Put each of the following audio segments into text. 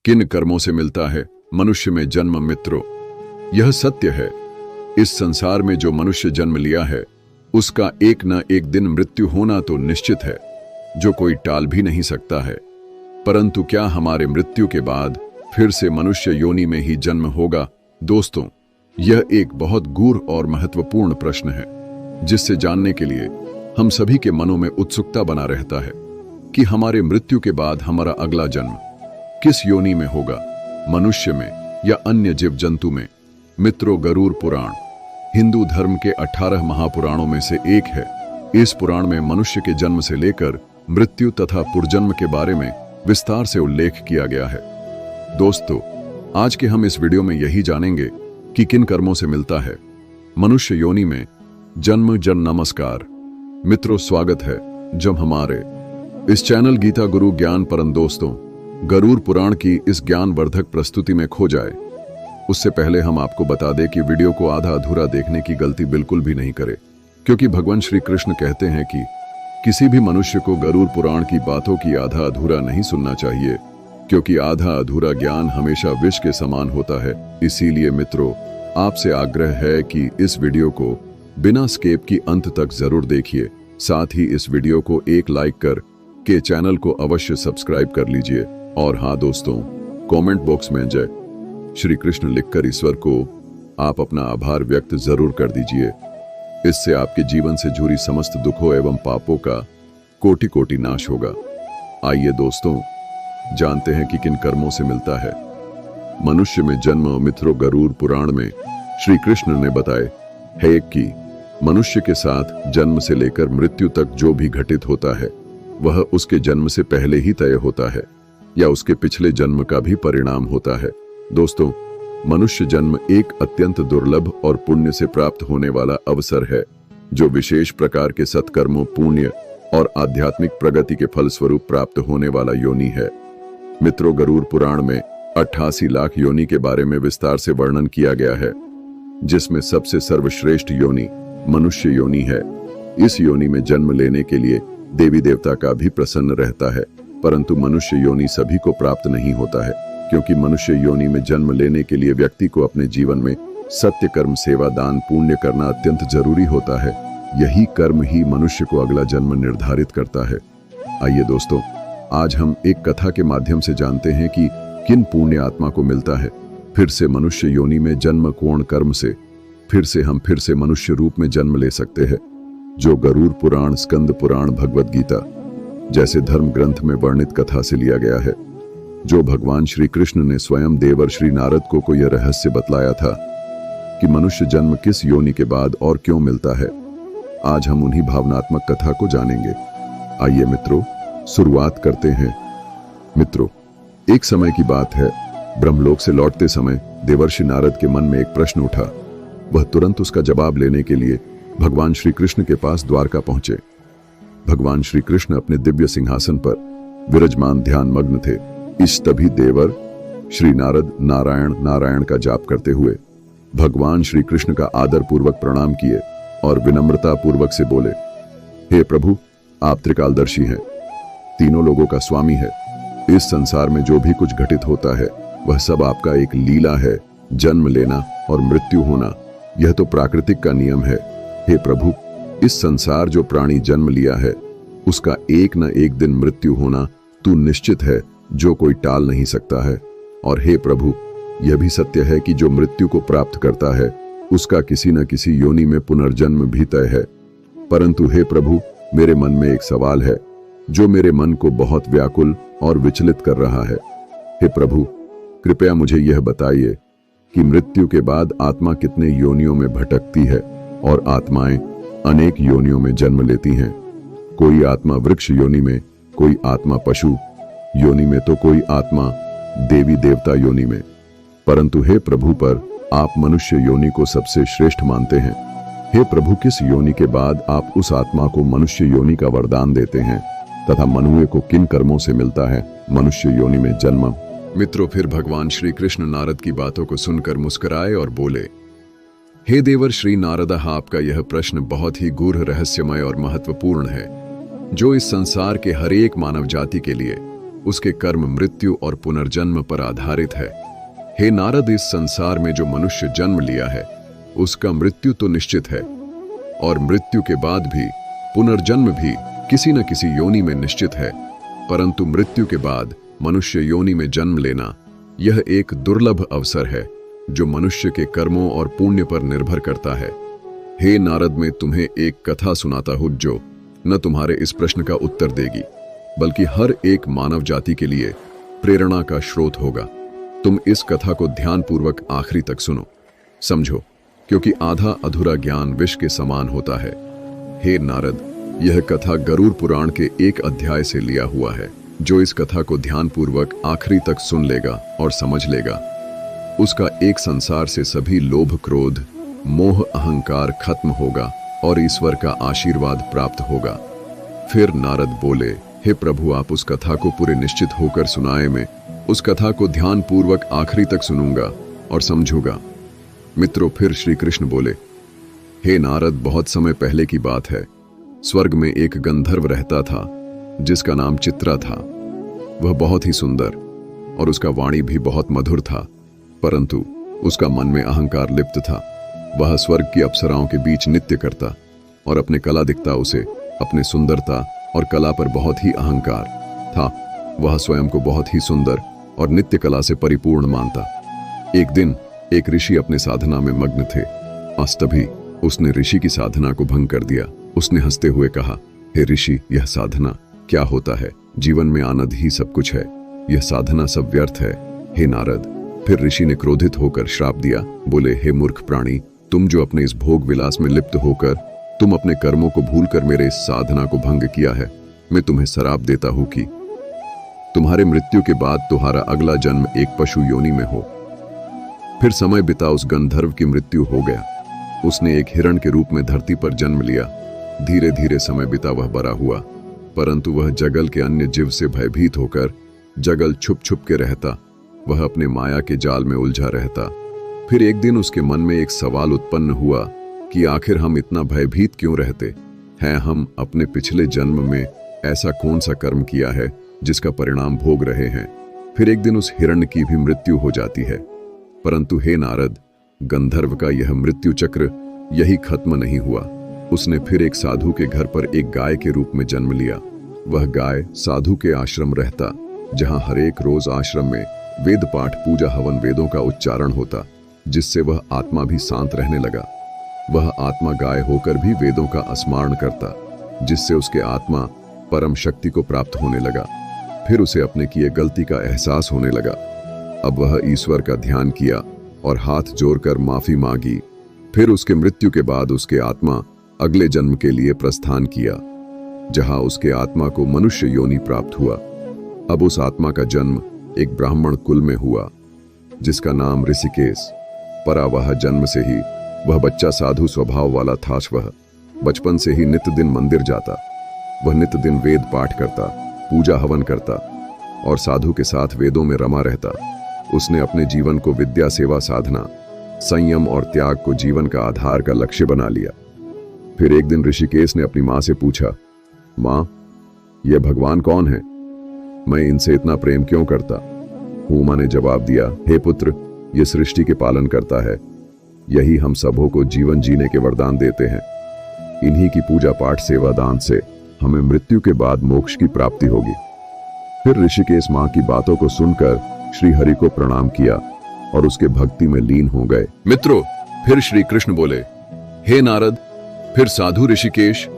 किन कर्मों से मिलता है मनुष्य में जन्म मित्रों। यह सत्य है, इस संसार में जो मनुष्य जन्म लिया है उसका एक न एक दिन मृत्यु होना तो निश्चित है, जो कोई टाल भी नहीं सकता है। परंतु क्या हमारे मृत्यु के बाद फिर से मनुष्य योनि में ही जन्म होगा? दोस्तों, यह एक बहुत गूढ़ और महत्वपूर्ण प्रश्न है, जिससे जानने के लिए हम सभी के मनों में उत्सुकता बना रहता है कि हमारे मृत्यु के बाद हमारा अगला जन्म किस योनि में होगा, मनुष्य में या अन्य जीव जंतु में। मित्रों, गरुड़ पुराण हिंदू धर्म के 18 महापुराणों में से एक है। इस पुराण में मनुष्य के जन्म से लेकर मृत्यु तथा पुनर्जन्म के बारे में विस्तार से उल्लेख किया गया है। दोस्तों, आज के हम इस वीडियो में यही जानेंगे कि किन कर्मों से मिलता है मनुष्य योनि में जन्म। नमस्कार मित्रों, स्वागत है जब हमारे इस चैनल गीता गुरु ज्ञान परम। दोस्तों, गरुड़ पुराण की इस ज्ञानवर्धक प्रस्तुति में खो जाए उससे पहले हम आपको बता दें कि वीडियो को आधा अधूरा देखने की गलती बिल्कुल भी नहीं करें, क्योंकि भगवान श्री कृष्ण कहते हैं कि किसी भी मनुष्य को गरुड़ पुराण की बातों की आधा अधूरा नहीं सुनना चाहिए, क्योंकि आधा अधूरा ज्ञान हमेशा विष के समान होता है। इसीलिए मित्रों, आपसे आग्रह है कि इस वीडियो को बिना स्किप की अंत तक जरूर देखिए। साथ ही इस वीडियो को एक लाइक कर के चैनल को अवश्य सब्सक्राइब कर लीजिए। और हाँ दोस्तों, कमेंट बॉक्स में जय श्री कृष्ण लिखकर ईश्वर को आप अपना आभार व्यक्त जरूर कर दीजिए। इससे आपके जीवन से जुड़ी समस्त दुखों एवं पापों का कोटि कोटि नाश होगा। आइए दोस्तों, जानते हैं कि किन कर्मों से मिलता है मनुष्य में जन्म। मित्रों, गरुड़ पुराण में श्री कृष्ण ने बताए है कि मनुष्य के साथ जन्म से लेकर मृत्यु तक जो भी घटित होता है वह उसके जन्म से पहले ही तय होता है या उसके पिछले जन्म का भी परिणाम होता है। दोस्तों, मनुष्य जन्म एक अत्यंत दुर्लभ और पुण्य से प्राप्त होने वाला अवसर है, जो विशेष प्रकार के सत्कर्मों, पुण्य और आध्यात्मिक प्रगति के फलस्वरूप प्राप्त होने वाला योनि है। मित्रों, गरुड़ पुराण में 88 लाख योनि के बारे में विस्तार से वर्णन किया गया है, जिसमें सबसे सर्वश्रेष्ठ योनि मनुष्य योनि है। इस योनि में जन्म लेने के लिए देवी देवता का भी प्रसन्न रहता है, परंतु मनुष्य योनि सभी को प्राप्त नहीं होता है, क्योंकि मनुष्य योनि में जन्म लेने के लिए व्यक्ति को अपने जीवन में सत्य कर्म, सेवा, दान, पुण्य करना अत्यंत जरूरी होता है। यही कर्म ही मनुष्य को अगला जन्म निर्धारित करता है। आइए दोस्तों, आज हम एक कथा के माध्यम से जानते हैं कि किन पुण्य आत्मा को मिलता है फिर से मनुष्य योनि में जन्म। कोण कर्म से फिर से मनुष्य रूप में जन्म ले सकते हैं, जो गरुड़ पुराण, स्कंद पुराण, भगवद गीता जैसे धर्म ग्रंथ में वर्णित कथा से लिया गया है, जो भगवान श्री कृष्ण ने स्वयं देवर श्री नारद को यह रहस्य बतलाया था कि मनुष्य जन्म किस योनि के बाद और क्यों मिलता है। आज हम उन्हीं भावनात्मक कथा को जानेंगे। आइए मित्रों, शुरुआत करते हैं। मित्रों, एक समय की बात है, ब्रह्मलोक से लौटते समय देवर्षि नारद के मन में एक प्रश्न उठा। वह तुरंत उसका जवाब लेने के लिए भगवान श्री कृष्ण के पास द्वारका पहुंचे। भगवान श्री कृष्ण अपने दिव्य सिंहासन पर विराजमान ध्यान मग्न थे। इस तभी देवर श्री नारद नारायण नारायण का जाप करते हुए भगवान श्री कृष्ण का आदर पूर्वक प्रणाम किए और विनम्रता पूर्वक से बोले, हे प्रभु, आप त्रिकालदर्शी हैं, तीनों लोगों का स्वामी है। इस संसार में जो भी कुछ घटित होता है वह सब आपका एक लीला है। जन्म लेना और मृत्यु होना यह तो प्राकृतिक का नियम है। हे प्रभु, इस संसार जो प्राणी जन्म लिया है उसका एक न एक दिन मृत्यु होना तो निश्चित है, जो कोई टाल नहीं सकता है। और हे प्रभु, यह भी सत्य है कि जो मृत्यु को प्राप्त करता है उसका किसी न किसी योनि में पुनर्जन्म भी तय है। परंतु हे प्रभु, मेरे मन में एक सवाल है जो मेरे मन को बहुत व्याकुल और विचलित कर रहा है। हे प्रभु, कृपया मुझे यह बताइए कि मृत्यु के बाद आत्मा कितने योनियों में भटकती है और आत्माएं अनेक योनियों में जन्म लेती हैं। कोई आत्मा वृक्ष योनि में, कोई आत्मा पशु योनि में, तो कोई आत्मा देवी देवता योनि में। परंतु हे प्रभु, पर आप मनुष्य योनि को सबसे श्रेष्ठ मानते हैं। हे प्रभु, किस योनि के बाद आप उस आत्मा को मनुष्य योनि का वरदान देते हैं तथा मनुष्य को किन कर्मों से मिलता है मनुष्य योनि में जन्म। मित्रों, फिर भगवान श्री कृष्ण नारद की बातों को सुनकर मुस्कुराए और बोले, हे देवर श्री नारद, आपका यह प्रश्न बहुत ही गूढ़, रहस्यमय और महत्वपूर्ण है, जो इस संसार के हर एक मानव जाति के लिए उसके कर्म मृत्यु और पुनर्जन्म पर आधारित है। हे नारद, इस संसार में जो मनुष्य जन्म लिया है उसका मृत्यु तो निश्चित है, और मृत्यु के बाद भी पुनर्जन्म भी किसी न किसी योनि में निश्चित है। परंतु मृत्यु के बाद मनुष्य योनि में जन्म लेना यह एक दुर्लभ अवसर है जो मनुष्य के कर्मों और पुण्य पर निर्भर करता है। हे नारद, मैं तुम्हें एक कथा सुनाता हूं जो न तुम्हारे इस प्रश्न का उत्तर देगी बल्कि हर एक मानव जाति के लिए प्रेरणा का स्रोत होगा। तुम इस कथा को ध्यानपूर्वक आखिरी तक सुनो, समझो, क्योंकि आधा अधूरा ज्ञान विष के समान होता है। हे नारद, यह कथा गरुड़ पुराण के एक अध्याय से लिया हुआ है। जो इस कथा को ध्यानपूर्वक आखिरी तक सुन लेगा और समझ लेगा उसका एक संसार से सभी लोभ क्रोध मोह अहंकार खत्म होगा और ईश्वर का आशीर्वाद प्राप्त होगा। फिर नारद बोले, हे प्रभु, आप उस कथा को पूरे निश्चित होकर सुनाए। मैं उस कथा को ध्यानपूर्वक आखिरी तक सुनूंगा और समझूंगा। मित्रों, फिर श्री कृष्ण बोले, हे नारद, बहुत समय पहले की बात है। स्वर्ग में एक गंधर्व रहता था जिसका नाम चित्रा था। वह बहुत ही सुंदर और उसका वाणी भी बहुत मधुर था, परंतु उसका मन में अहंकार लिप्त था। वह स्वर्ग की अप्सराओं के बीच नृत्य करता और अपने कला दिखता उसे अपने सुंदरता और कला पर बहुत ही अहंकार था। वह स्वयं को बहुत ही सुंदर और नित्य कला से परिपूर्ण मानता। एक दिन एक ऋषि अपने साधना में मग्न थे। आज तभी उसने ऋषि की साधना को भंग कर दिया। उसने हंसते हुए कहा, हे ऋषि, यह साधना क्या होता है? जीवन में आनंद ही सब कुछ है, यह साधना सब व्यर्थ है। हे नारद, फिर ऋषि ने क्रोधित होकर श्राप दिया। बोले, हे मूर्ख प्राणी, तुम जो अपने इस भोग विलास में लिप्त होकर तुम अपने कर्मों को भूलकर मेरे इस साधना को भंग किया है। मैं तुम्हें श्राप देता हूं कि तुम्हारे मृत्यु के बाद तुम्हारा अगला जन्म एक पशु योनि में हो। फिर समय बिता उस गंधर्व की मृत्यु हो गया। उसने एक हिरण के रूप में धरती पर जन्म लिया। धीरे धीरे समय बिता वह बड़ा हुआ, परंतु वह जगल के अन्य जीव से भयभीत होकर जगल छुप छुप के रहता। वह अपने माया के जाल में उलझा रहता। फिर एक दिन उसके मन में एक सवाल उत्पन्न हुआ कि आखिर हम इतना भयभीत क्यों रहते हैं? हम अपने पिछले जन्म में ऐसा कौन सा कर्म किया है जिसका परिणाम भोग रहे हैं? फिर एक दिन उस हिरण की भी मृत्यु हो जाती है। परंतु हे नारद, गंधर्व का यह मृत्यु चक्र यही खत्म नहीं हुआ। उसने फिर एक साधु के घर पर एक गाय के रूप में जन्म लिया। वह गाय साधु के आश्रम रहता, जहां हर एक रोज आश्रम में वेद पाठ पूजा हवन वेदों का उच्चारण होता, जिससे वह आत्मा भी शांत रहने लगा। वह आत्मा गाय होकर भी वेदों का स्मरण करता, जिससे उसके आत्मा परम शक्ति को प्राप्त होने लगा। फिर उसे अपने किए गलती का एहसास होने लगा। अब वह ईश्वर का ध्यान किया और हाथ जोड़कर माफी मांगी। फिर उसके मृत्यु के बाद उसके आत्मा अगले जन्म के लिए प्रस्थान किया, जहां उसके आत्मा को मनुष्य योनि प्राप्त हुआ। अब उस आत्मा का जन्म एक ब्राह्मण कुल में हुआ जिसका नाम ऋषिकेश पड़ा। वह जन्म से ही वह बच्चा साधु स्वभाव वाला था। वह बचपन से ही नित्य दिन मंदिर जाता। वह नित्य दिन वेद पाठ करता, पूजा हवन करता और साधु के साथ वेदों में रमा रहता। उसने अपने जीवन को विद्या, सेवा, साधना, संयम और त्याग को जीवन का आधार का लक्ष्य बना लिया। फिर एक दिन ऋषिकेश ने अपनी माँ से पूछा, माँ, यह भगवान कौन है? मैं इनसे इतना प्रेम क्यों करता हूँ? माँ ने जवाब दिया, हे पुत्र, ये सृष्टि के पालन करता है। यही हम सबों को जीवन जीने के वरदान देते हैं। इन्हीं की पूजा पाठ सेवा दान से हमें मृत्यु के बाद मोक्ष की प्राप्ति होगी। फिर ऋषिकेश माँ की बातों को सुनकर श्री हरि को प्रणाम किया और उसके भक्ति में लीन हो गए। मित्रों, फिर श्री कृष्ण बोले, हे नारद, फिर साधु ऋषिकेश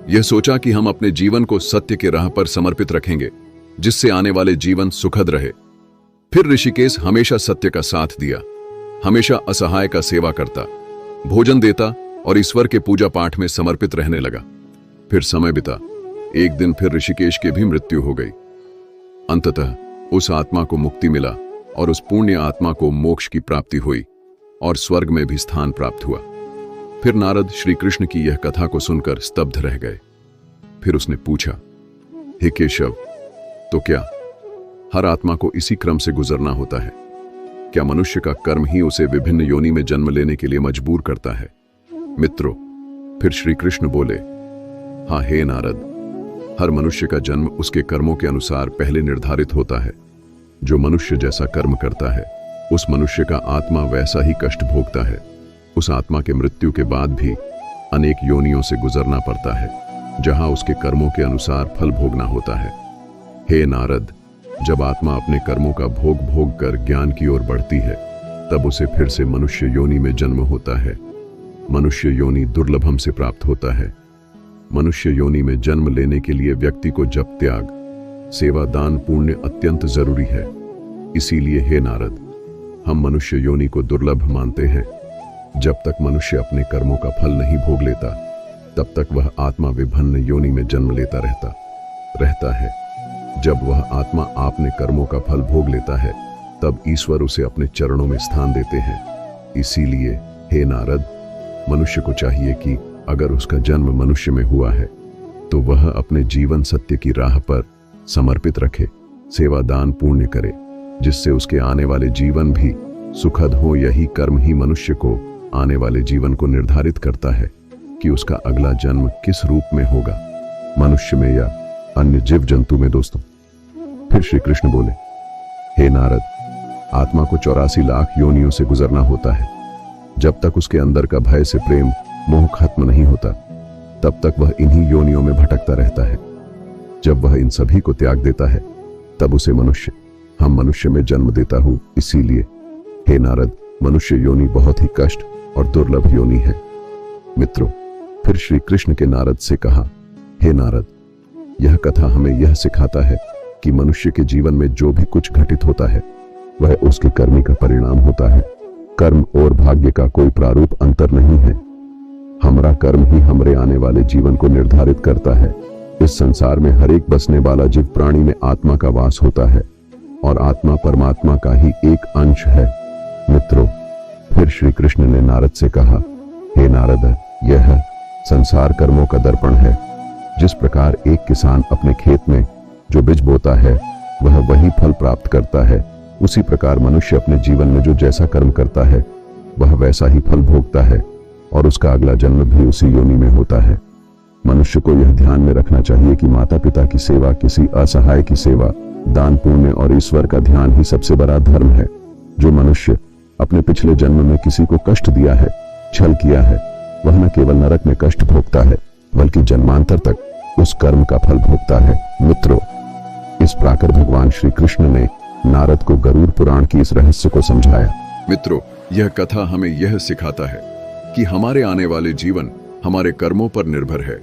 यह सोचा कि हम अपने जीवन को सत्य के राह पर समर्पित रखेंगे, जिससे आने वाले जीवन सुखद रहे। फिर ऋषिकेश हमेशा सत्य का साथ दिया, हमेशा असहाय का सेवा करता, भोजन देता और ईश्वर के पूजा पाठ में समर्पित रहने लगा। फिर समय बिता। एक दिन फिर ऋषिकेश की भी मृत्यु हो गई। अंततः उस आत्मा को मुक्ति मिला और उस पुण्य आत्मा को मोक्ष की प्राप्ति हुई और स्वर्ग में भी स्थान प्राप्त हुआ। फिर नारद श्री कृष्ण की यह कथा को सुनकर स्तब्ध रह गए। फिर उसने पूछा, हे केशव, तो क्या हर आत्मा को इसी क्रम से गुजरना होता है? क्या मनुष्य का कर्म ही उसे विभिन्न योनि में जन्म लेने के लिए मजबूर करता है? मित्रों, फिर श्री कृष्ण बोले, हाँ हे नारद, हर मनुष्य का जन्म उसके कर्मों के अनुसार पहले निर्धारित होता है। जो मनुष्य जैसा कर्म करता है उस मनुष्य का आत्मा वैसा ही कष्ट भोगता है। उस आत्मा के मृत्यु के बाद भी अनेक योनियों से गुजरना पड़ता है, जहां उसके कर्मों के अनुसार फल भोगना होता है। हे नारद, जब आत्मा अपने कर्मों का भोग भोग कर ज्ञान की ओर बढ़ती है तब उसे फिर से मनुष्य योनि में जन्म होता है। मनुष्य योनि दुर्लभम से प्राप्त होता है। मनुष्य योनि में जन्म लेने के लिए व्यक्ति को जप, त्याग, सेवा, दान, पुण्य अत्यंत जरूरी है। इसीलिए हे नारद, हम मनुष्य योनि को दुर्लभ मानते हैं। जब तक मनुष्य अपने कर्मों का फल नहीं भोग लेता तब तक वह आत्मा विभिन्न योनि में जन्म लेता रहता है। जब वह आत्मा अपने कर्मों का फल भोग लेता है तब ईश्वर उसे अपने चरणों में स्थान देते हैं। इसीलिए हे नारद, मनुष्य को चाहिए कि अगर उसका जन्म मनुष्य में हुआ है तो वह अपने जीवन सत्य की राह पर समर्पित रखे, सेवा, दान, पुण्य करे, जिससे उसके आने वाले जीवन भी सुखद हो। यही कर्म ही मनुष्य को आने वाले जीवन को निर्धारित करता है कि उसका अगला जन्म किस रूप में होगा, मनुष्य में या अन्य जीव जंतु में। दोस्तों, फिर श्री कृष्ण बोले, हे नारद, आत्मा को 84 लाख योनियों से गुजरना होता है। जब तक उसके अंदर का भय से प्रेम मोह खत्म नहीं होता तब तक वह इन्हीं योनियों में भटकता रहता है। जब वह इन सभी को त्याग देता है तब उसे हम मनुष्य में जन्म देता हूं। इसीलिए हे नारद, मनुष्य योनि बहुत ही कष्ट और दुर्लभ योनि है। मित्रों, फिर श्री कृष्ण के नारद से कहा, हे नारद, यह कथा हमें यह सिखाता है कि मनुष्य के जीवन में जो भी कुछ घटित होता है वह उसके कर्म का परिणाम होता है। कर्म और भाग्य का कोई प्रारूप अंतर नहीं है। हमारा कर्म ही हमारे आने वाले जीवन को निर्धारित करता है। इस संसार में हर एक बसने वाला जीव प्राणी में आत्मा का वास होता है और आत्मा परमात्मा का ही एक अंश है। मित्रों, फिर श्री कृष्ण ने नारद से कहा, हे नारद, यह संसार कर्मों का दर्पण है। जिस प्रकार एक किसान अपने खेत में जो बीज बोता है वह वही फल प्राप्त करता है, उसी प्रकार मनुष्य अपने जीवन में जो जैसा कर्म करता है वह वैसा ही फल भोगता है और उसका अगला जन्म भी उसी योनि में होता है। मनुष्य को यह ध्यान में रखना चाहिए कि माता पिता की सेवा, किसी असहाय की सेवा, दान, पुण्य और ईश्वर का ध्यान ही सबसे बड़ा धर्म है। जो मनुष्य अपने पिछले जन्म में किसी को कष्ट दिया है, छल किया है, वह न केवल नरक में कष्ट भोगता है बल्कि जन्मांतर तक उस कर्म का फल भोगता है। मित्रों, इस प्रकार भगवान श्री कृष्ण ने नारद को गरुड़ पुराण की इस रहस्य को समझाया। मित्रों, यह कथा हमें यह सिखाता है कि हमारे आने वाले जीवन हमारे कर्मों पर निर्भर है।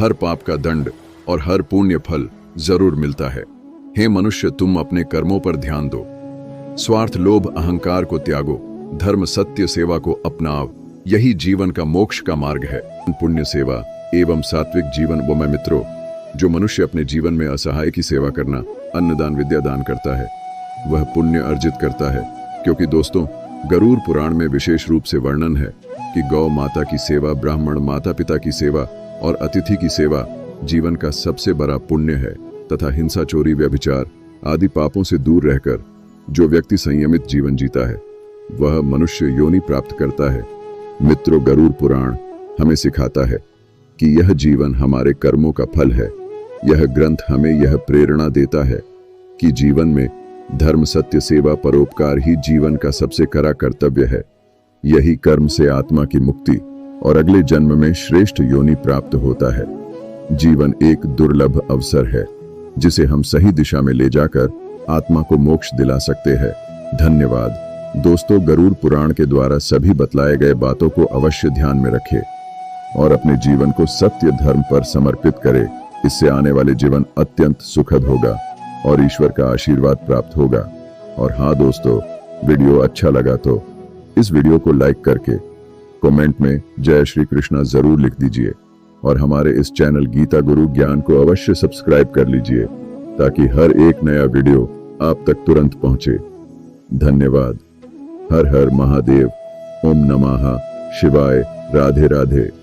हर पाप का दंड और हर पुण्य फल जरूर मिलता है। हे मनुष्य, तुम अपने कर्मों पर ध्यान दो, स्वार्थ, लोभ, अहंकार को त्यागो, धर्म, सत्य, सेवा को अपनाओ। यही जीवन का मोक्ष का मार्ग है। पुण्य सेवा एवं सात्विक जीवन वो मैं मित्रों, जो मनुष्य अपने जीवन में असहाय की सेवा करना, अन्नदान, विद्यादान करता है वह पुण्य अर्जित करता है। क्योंकि दोस्तों, गरुड़ पुराण में विशेष रूप से वर्णन है कि गौ माता की सेवा, ब्राह्मण, माता पिता की सेवा और अतिथि की सेवा जीवन का सबसे बड़ा पुण्य है तथा हिंसा, चोरी, व्यभिचार आदि पापों से दूर रहकर जो व्यक्ति संयमित जीवन जीता है वह मनुष्य योनि प्राप्त करता है। मित्रों, गरुड़ पुराण हमें सिखाता है कि यह जीवन हमारे कर्मों का फल है। यह ग्रंथ हमें यह प्रेरणा देता है कि जीवन में धर्म, सत्य, सेवा, परोपकार ही जीवन का सबसे कड़ा कर्तव्य है। यही कर्म से आत्मा की मुक्ति और अगले जन्म में श्रेष्ठ योनि प्राप्त होता है। जीवन एक दुर्लभ अवसर है जिसे हम सही दिशा में ले जाकर आत्मा को मोक्ष दिला सकते हैं। धन्यवाद। दोस्तों, गरुड़ पुराण के द्वारा सभी बतलाए गए बातों को अवश्य ध्यान में रखें और अपने जीवन को सत्य धर्म पर समर्पित करें। इससे आने वाले जीवन अत्यंत सुखद होगा और ईश्वर का आशीर्वाद प्राप्त होगा। और हाँ दोस्तों, वीडियो अच्छा लगा तो इस वीडियो को लाइक करके कमेंट में जय श्री कृष्णा जरूर लिख दीजिए और हमारे इस चैनल गीता गुरु ज्ञान को अवश्य सब्सक्राइब कर लीजिए ताकि हर एक नया वीडियो आप तक तुरंत पहुंचे। धन्यवाद। हर हर महादेव। ओम नमः शिवाय। राधे राधे।